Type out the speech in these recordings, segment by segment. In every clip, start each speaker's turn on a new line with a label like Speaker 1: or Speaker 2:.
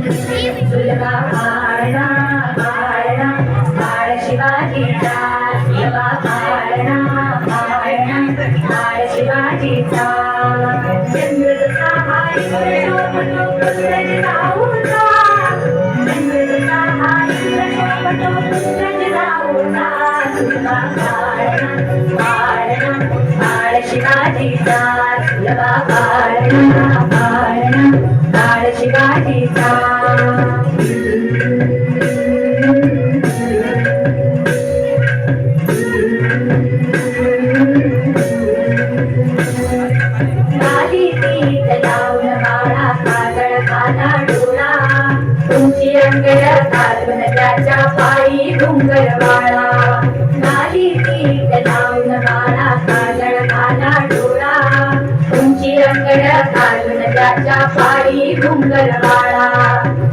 Speaker 1: सुलभा पाळणा पाळणा बाळ शिवाजीचा सुलभा पाळणा पाळणा बाळ शिवाजीचा चंद्र जसा हाय शोभतो पुत्रज जाऊचा चंद्र जसा हाय शोभतो पुत्रज जाऊचा सुलभा पाळणा पाळणा बाळ शिवाजीचा सुलभा पाळणा पाळणा बाळ शिवाजीचा तुमची अंगड घालून त्याच्या पायी घुंगरवाळा नाली पीठ लावून बाळा काजळ घाला डोळा तुमची अंगड घालून त्याच्या पायी घुंगरवाळा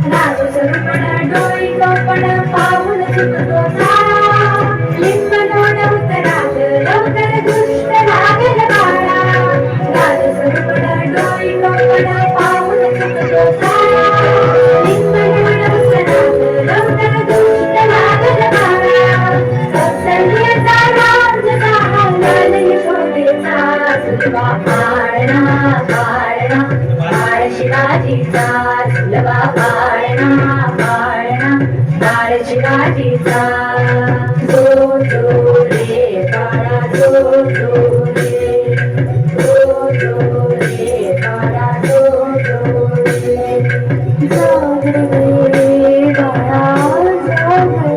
Speaker 1: राजू स्वरूपण डोळी कोपण पाहून चुकतो साळा लिंब नोड उतराल लवकर दुष्ट लागेल बाळा राजू स्वरूपण डोळी कोपण पाहून चुकतो साळा लिंब नोड उतराल लवकर दुष्ट लागेल बाळा कौसल्याचा राज झाला यशोदेचा सुलभा पाळणा पाळणा बाळ शिवाजीचा सुलभा पाळणा पाळणा बाळ शिवाजीचा जो जो रे बाळा जो जो रे जो रे बाळा जो रे जाग रे बाळा जाग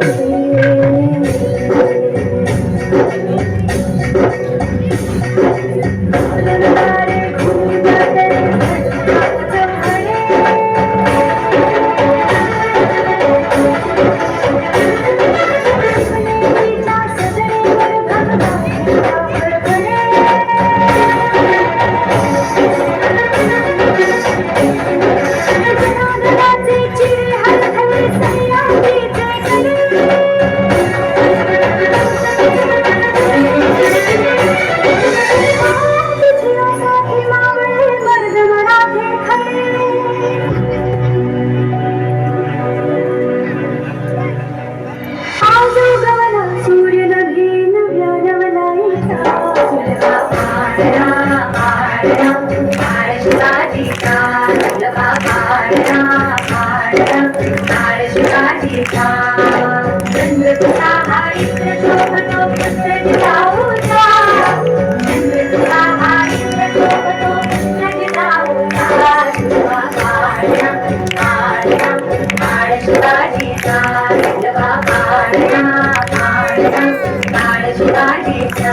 Speaker 1: शिवाजीचा